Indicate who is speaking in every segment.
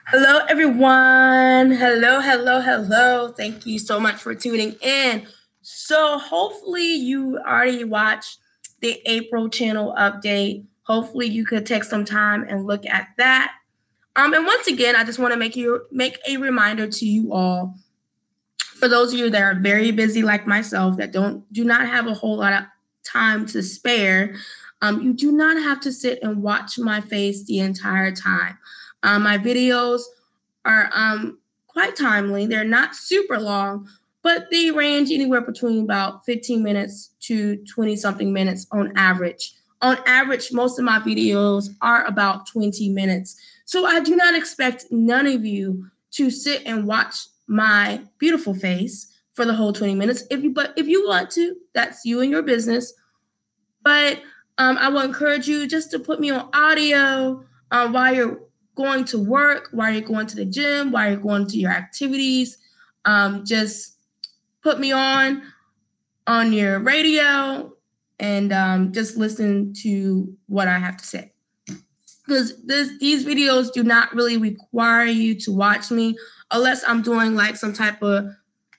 Speaker 1: Hello, everyone. Hello. Thank you so much for tuning in. So hopefully you already watched the April channel update. Hopefully you could take some time and look at that. And once again, I just want to make a reminder to you all, for those of you that are very busy like myself, that do not have a whole lot of time to spare, you do not have to sit and watch my face the entire time. My videos are quite timely. They're not super long, but they range anywhere between about 15 minutes to 20-something minutes on average. On average, most of my videos are about 20 minutes. So I do not expect none of you to sit and watch my beautiful face for the whole 20 minutes. But if you want to, that's you and your business. But I will encourage you just to put me on audio while you're going to work, while you're going to the gym, while you're going to your activities. Just put me on your radio and just listen to what I have to say. Because these videos do not really require you to watch me unless I'm doing like some type of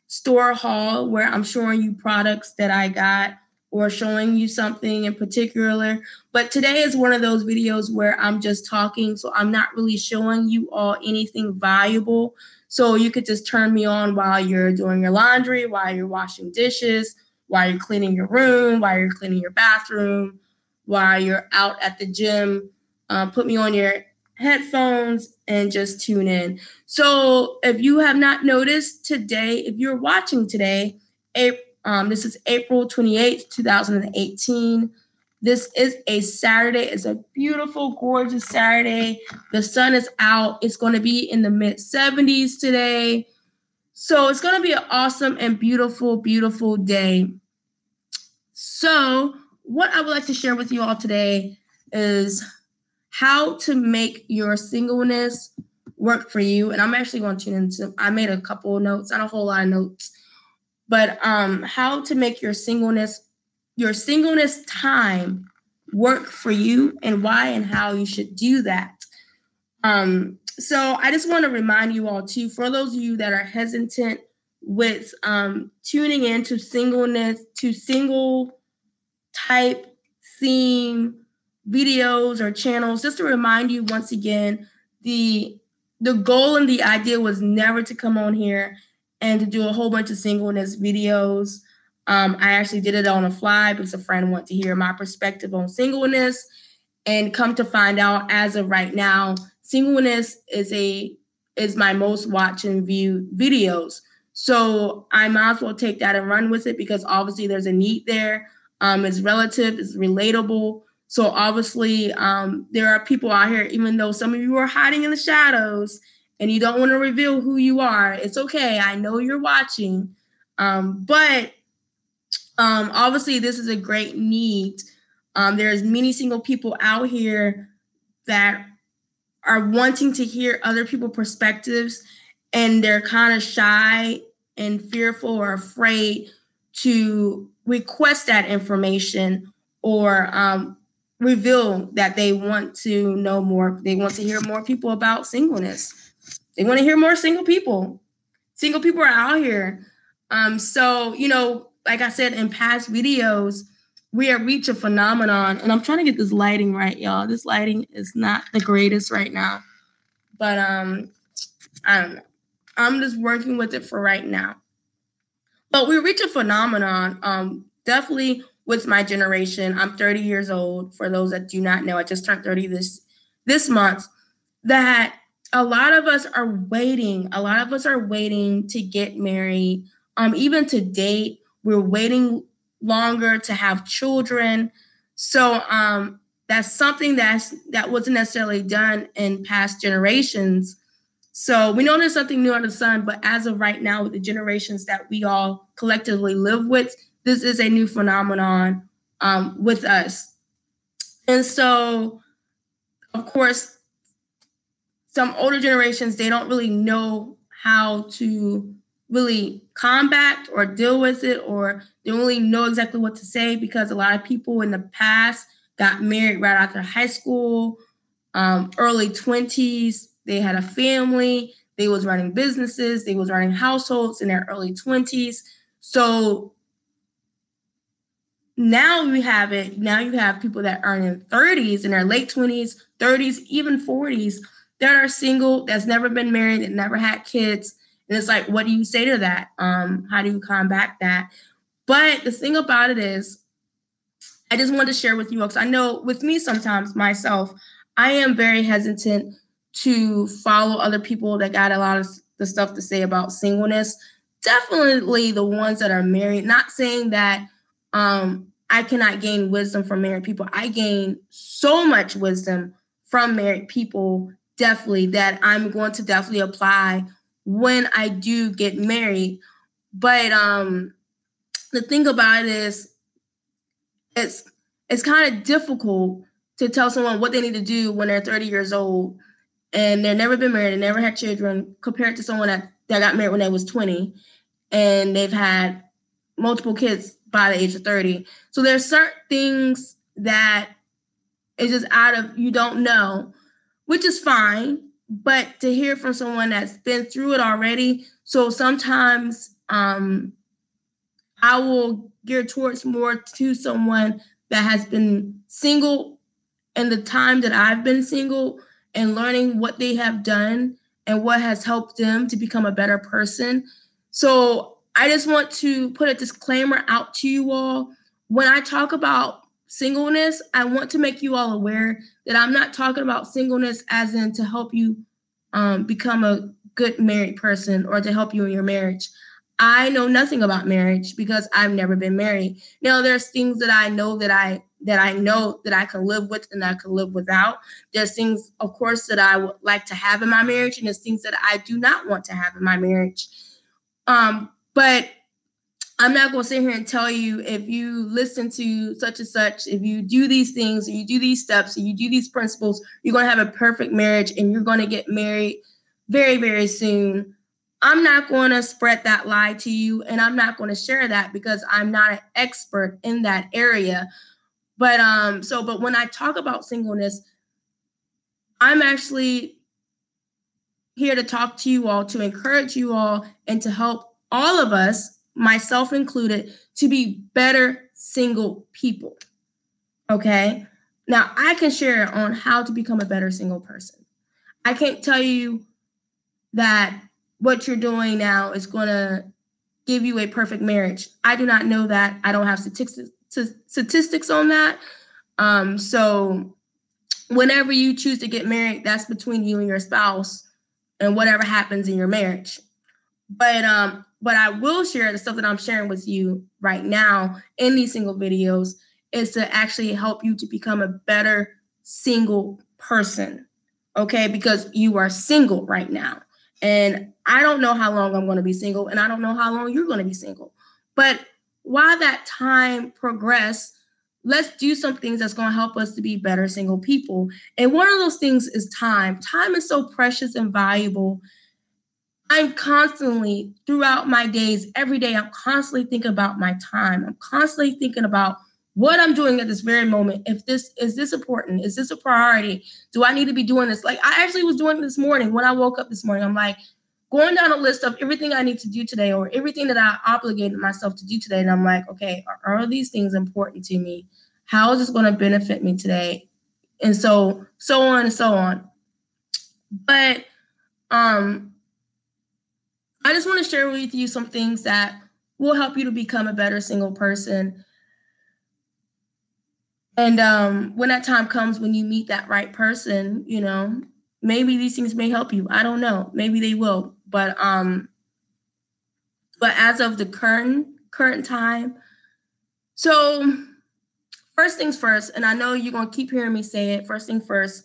Speaker 1: store haul where I'm showing you products that I got or showing you something in particular. But today is one of those videos where I'm just talking, so I'm not really showing you all anything valuable. So you could just turn me on while you're doing your laundry, while you're washing dishes, while you're cleaning your room, while you're cleaning your bathroom, while you're out at the gym. Put me on your headphones and just tune in. So if you have not noticed today, if you're watching today, this is April 28th, 2018. This is a Saturday. It's a beautiful, gorgeous Saturday. The sun is out. It's going to be in the mid-70s today. So it's going to be an awesome and beautiful, beautiful day. So what I would like to share with you all today is how to make your singleness work for you. And I'm actually going to tune into, I made a couple of notes, not a whole lot of notes, but how to make your singleness time work for you, and why and how you should do that. So I just want to remind you all too, for those of you that are hesitant with tuning into singleness, to single type theme videos or channels, just to remind you once again, the goal and the idea was never to come on here and to do a whole bunch of singleness videos. I actually did it on the fly because a friend wanted to hear my perspective on singleness, and come to find out, as of right now, singleness is my most watched and viewed videos. So I might as well take that and run with it, because obviously there's a need there. It's relative, it's relatable. So obviously there are people out here, even though some of you are hiding in the shadows and you don't want to reveal who you are. It's okay. I know you're watching. But obviously this is a great need. There's many single people out here that are wanting to hear other people's perspectives, and they're kind of shy and fearful or afraid to request that information or reveal that they want to know more. They want to hear more people about singleness. They want to hear more single people. Single people are out here. So, like I said in past videos, we have reached a phenomenon, and I'm trying to get this lighting right, y'all. This lighting is not the greatest right now, but I don't know. I'm just working with it for right now. But we reach a phenomenon, definitely with my generation. I'm 30 years old. For those that do not know, I just turned 30 this month. That a lot of us are waiting. A lot of us are waiting to get married, even to date. We're waiting longer to have children. So that's something that wasn't necessarily done in past generations. So we know there's something new under the sun, but as of right now, with the generations that we all collectively live with, this is a new phenomenon with us. And so, of course, some older generations, they don't really know how to really combat or deal with it, or they don't really know exactly what to say, because a lot of people in the past got married right after high school, early 20s. They had a family. They was running businesses. They was running households in their early 20s. So now you have it. Now you have people that are in their 30s, in their late 20s, 30s, even 40s, that are single, that's never been married, that never had kids. And it's like, what do you say to that? How do you combat that? But the thing about it is, I just wanted to share with you all, because I know with me sometimes myself, I am very hesitant to follow other people that got a lot of the stuff to say about singleness. Definitely the ones that are married. Not saying that I cannot gain wisdom from married people. I gain so much wisdom from married people, definitely, that I'm going to definitely apply when I do get married. But the thing about it is, it's kind of difficult to tell someone what they need to do when they're 30 years old and they've never been married and never had children, compared to someone that got married when they was 20 and they've had multiple kids by the age of 30. So there's certain things that is just out of, you don't know, which is fine, but to hear from someone that's been through it already. So sometimes I will gear towards more to someone that has been single in the time that I've been single, and learning what they have done and what has helped them to become a better person. So I just want to put a disclaimer out to you all. When I talk about singleness, I want to make you all aware that I'm not talking about singleness as in to help you become a good married person or to help you in your marriage. I know nothing about marriage because I've never been married. Now, there's things that I know that I know that I can live with and I can live without. There's things, of course, that I would like to have in my marriage, and there's things that I do not want to have in my marriage. But I'm not going to sit here and tell you, if you listen to such and such, if you do these things, or you do these steps, or you do these principles, you're going to have a perfect marriage and you're going to get married very, very soon. I'm not going to spread that lie to you, and I'm not going to share that because I'm not an expert in that area. But but when I talk about singleness, I'm actually here to talk to you all, to encourage you all, and to help all of us, myself included, to be better single people. Okay? Now, I can share on how to become a better single person. I can't tell you that what you're doing now is going to give you a perfect marriage. I do not know that. I don't have statistics on that. So whenever you choose to get married, that's between you and your spouse and whatever happens in your marriage. But I will share the stuff that I'm sharing with you right now in these single videos is to actually help you to become a better single person. Okay? Because you are single right now. And I don't know how long I'm going to be single, and I don't know how long you're going to be single. But while that time progresses, let's do some things that's going to help us to be better single people. And one of those things is time. Time is so precious and valuable. I'm constantly, throughout my days, every day, I'm constantly thinking about my time. I'm constantly thinking about what I'm doing at this very moment. Is this important? Is this a priority? Do I need to be doing this? Like, I actually was doing this morning when I woke up this morning. I'm like going down a list of everything I need to do today, or everything that I obligated myself to do today. And I'm like, okay, are these things important to me? How is this going to benefit me today? And so on and so on. But I just want to share with you some things that will help you to become a better single person. And when that time comes, when you meet that right person, you know, maybe these things may help you. I don't know. Maybe they will. But as of the current time, so first things first, and I know you're going to keep hearing me say it, first thing first,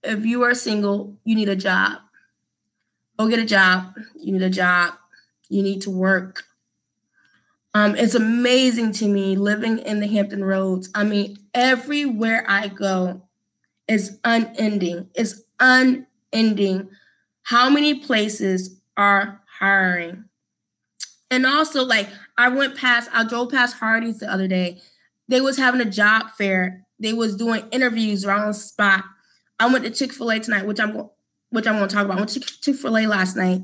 Speaker 1: if you are single, you need a job. Go get a job. You need a job. You need to work. It's amazing to me living in the Hampton Roads. I mean, everywhere I go is unending. It's unending. How many places are hiring? And also, like, I drove past Hardee's the other day. They was having a job fair. They was doing interviews right on the spot. I went to Chick-fil-A tonight, which I'm going to talk about. I went to Chick-fil-A last night.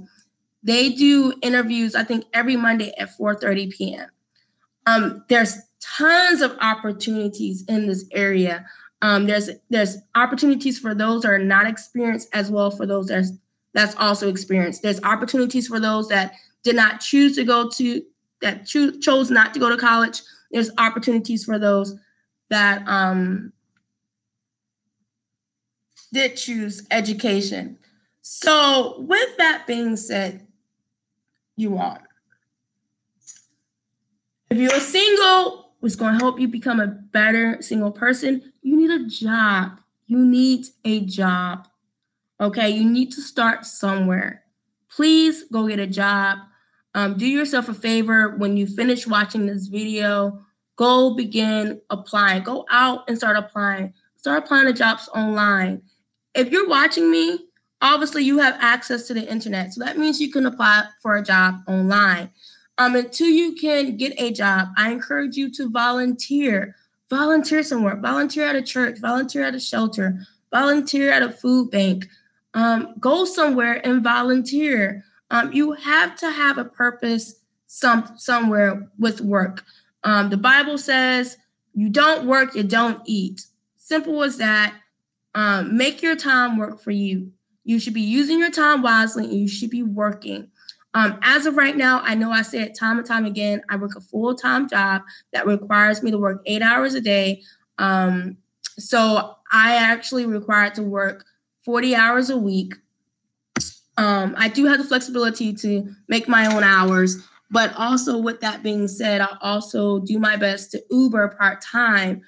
Speaker 1: They do interviews, I think, every Monday at 4:30 p.m. There's tons of opportunities in this area. There's opportunities for those that are not experienced, as well for those that's also experienced. There's opportunities for those that did not choose to go to, chose not to go to college. There's opportunities for those that did choose education. So with that being said, you all, if you're single, what's going to help you become a better single person, you need a job. You need a job. Okay, you need to start somewhere. Please go get a job. Do yourself a favor when you finish watching this video. Go begin applying. Go out and start applying. Start applying to jobs online. If you're watching me, obviously you have access to the internet. So that means you can apply for a job online. Until you can get a job, I encourage you to volunteer. Volunteer somewhere. Volunteer at a church. Volunteer at a shelter. Volunteer at a food bank. Go somewhere and volunteer. You have to have a purpose somewhere with work. The Bible says, you don't work, you don't eat. Simple as that. Make your time work for you. You should be using your time wisely, and you should be working. As of right now, I know I say it time and time again, I work a full-time job that requires me to work 8 hours a day. So I actually required to work 40 hours a week. I do have the flexibility to make my own hours, but also with that being said, I also do my best to Uber part-time.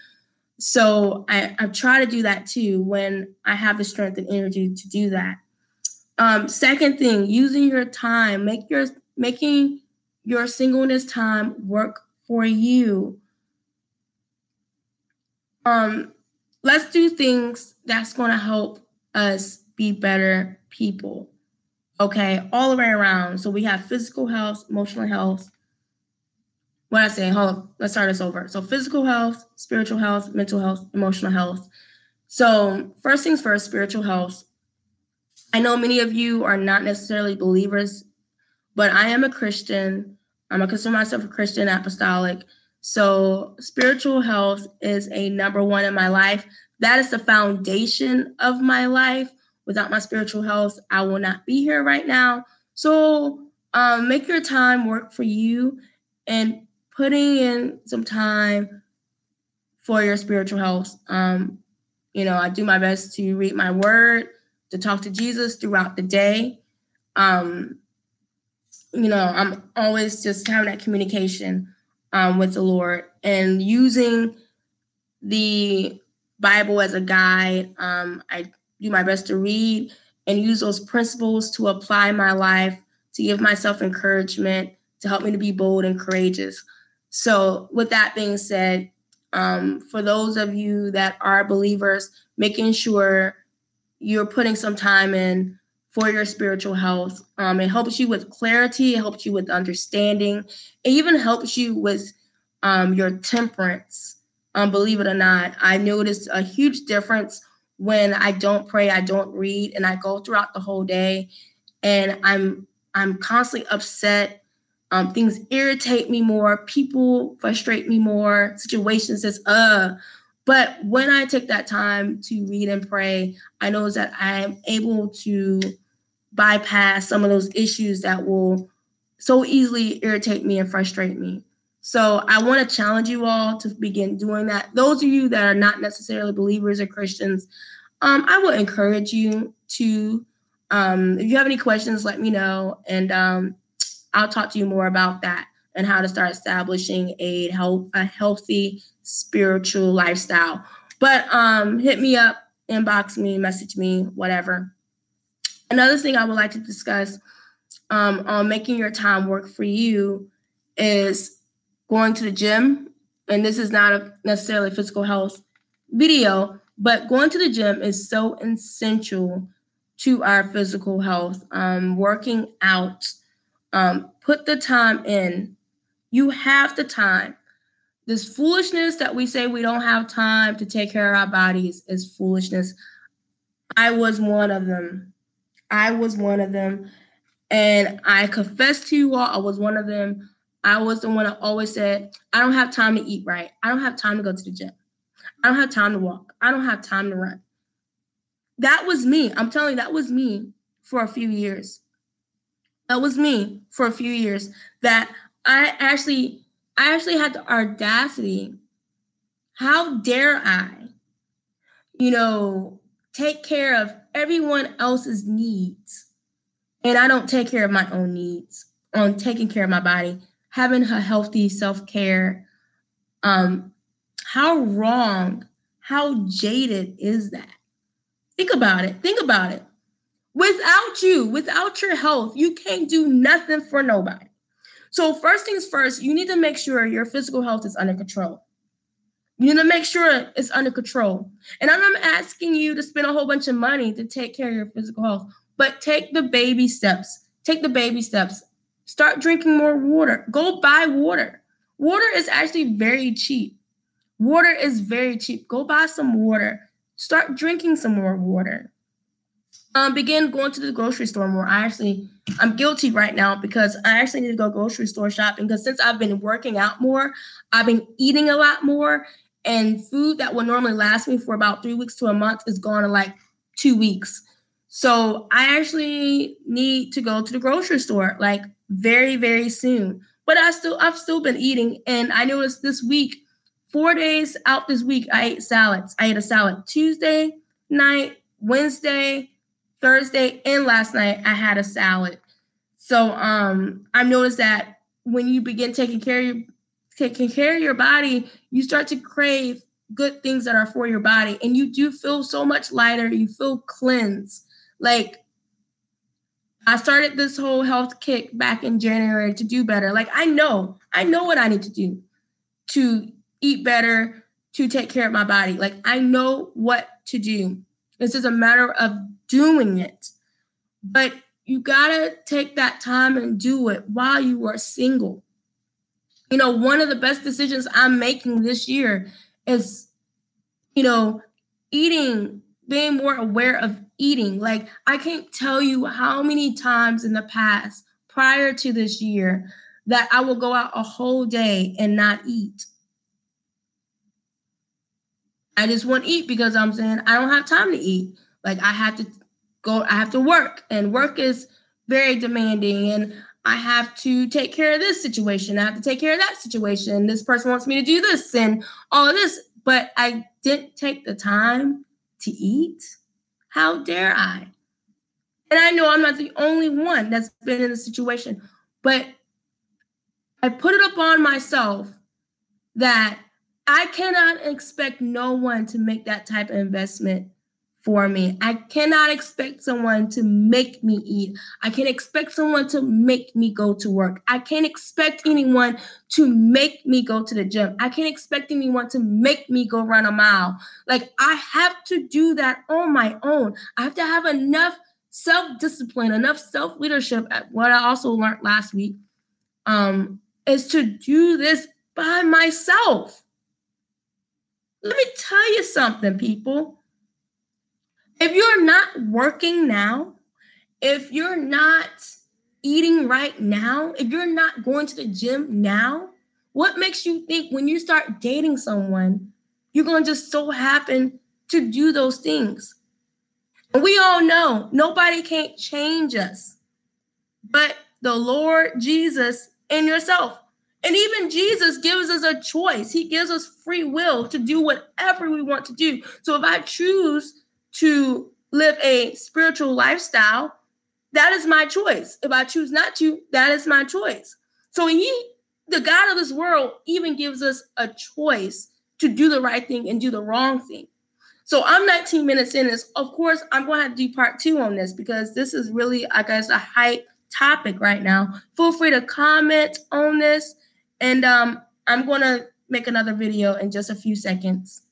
Speaker 1: So I try to do that too when I have the strength and energy to do that. Second thing, using your time, making your singleness time work for you. Let's do things that's going to help us be better people. Okay, all the way around. So we have physical health, emotional health. What I say, hold on, let's start this over. So physical health, spiritual health, mental health, emotional health. So first things first, spiritual health. I know many of you are not necessarily believers, but I am a Christian. I consider myself a Christian apostolic. So spiritual health is a number one in my life. That is the foundation of my life. Without my spiritual health, I will not be here right now. So make your time work for you and putting in some time for your spiritual health. I do my best to read my word, to talk to Jesus throughout the day. I'm always just having that communication with the Lord and using the Bible as a guide. I do my best to read and use those principles to apply my life, to give myself encouragement, to help me to be bold and courageous. So with that being said, for those of you that are believers, making sure you're putting some time in for your spiritual health. It helps you with clarity. It helps you with understanding. It even helps you with your temperance. Believe it or not, I noticed a huge difference when I don't pray, I don't read, and I go throughout the whole day, and I'm constantly upset. Things irritate me more. People frustrate me more. Situations just But when I take that time to read and pray, I know that I am able to bypass some of those issues that will so easily irritate me and frustrate me. So I want to challenge you all to begin doing that. Those of you that are not necessarily believers or Christians, I will encourage you to, if you have any questions, let me know. And I'll talk to you more about that and how to start establishing a healthy spiritual lifestyle. But hit me up, inbox me, message me, whatever. Another thing I would like to discuss on making your time work for you is going to the gym. And this is not necessarily a physical health video, but going to the gym is so essential to our physical health. Working out, Put the time in. You have the time. This foolishness that we say we don't have time to take care of our bodies is foolishness. I was one of them. And I confess to you all, I was one of them. I was the one that always said, I don't have time to eat right. I don't have time to go to the gym. I don't have time to walk. I don't have time to run. That was me. I'm telling you, that was me for a few years. That I actually had the audacity. How dare I, take care of everyone else's needs, and I don't take care of my own needs on taking care of my body, having a healthy self-care. How wrong, how jaded is that? Think about it. Without your health, you can't do nothing for nobody. So first things first, you need to make sure your physical health is under control. You need to make sure it's under control. And I'm not asking you to spend a whole bunch of money to take care of your physical health, but take the baby steps. Start drinking more water. Go buy water. Water is actually very cheap. Go buy some water. Start drinking some more water. Begin going to the grocery store more. I'm guilty right now because I actually need to go grocery store shopping because since I've been working out more, I've been eating a lot more, and food that would normally last me for about 3 weeks to a month is gone in like 2 weeks. So I actually need to go to the grocery store like very, very soon. But I've still been eating, and I noticed this week, 4 days out this week, I ate salads. I ate a salad Tuesday night, Wednesday, Thursday, and last night I had a salad. So I've noticed that when you begin taking care of your body, you start to crave good things that are for your body, and you do feel so much lighter. You feel cleansed. Like, I started this whole health kick back in January to do better. Like, I know what I need to do to eat better, to take care of my body. Like, I know what to do. It's just a matter of doing it. But you gotta take that time and do it while you are single. One of the best decisions I'm making this year is, eating, being more aware of eating. Like, I can't tell you how many times in the past, prior to this year, that I will go out a whole day and not eat. I just won't eat because I'm saying I don't have time to eat. Like, I have to work, and work is very demanding, and I have to take care of this situation. I have to take care of that situation. This person wants me to do this and all of this, but I didn't take the time to eat. How dare I? And I know I'm not the only one that's been in a situation, but I put it upon myself that I cannot expect no one to make that type of investment for me. I cannot expect someone to make me eat. I can't expect someone to make me go to work. I can't expect anyone to make me go to the gym. I can't expect anyone to make me go run a mile. Like, I have to do that on my own. I have to have enough self-discipline, enough self-leadership, at what I also learned last week, is to do this by myself. Let me tell you something, people. If you're not working now, if you're not eating right now, if you're not going to the gym now, what makes you think when you start dating someone, you're going to just so happen to do those things? And we all know nobody can't change us but the Lord Jesus and yourself. And even Jesus gives us a choice. He gives us free will to do whatever we want to do. So if I choose to live a spiritual lifestyle, that is my choice. If I choose not to, that is my choice. So the God of this world, even gives us a choice to do the right thing and do the wrong thing. So I'm 19 minutes in this. Of course, I'm going to have to do part 2 on this because this is really, I guess, a hype topic right now. Feel free to comment on this, and I'm going to make another video in just a few seconds.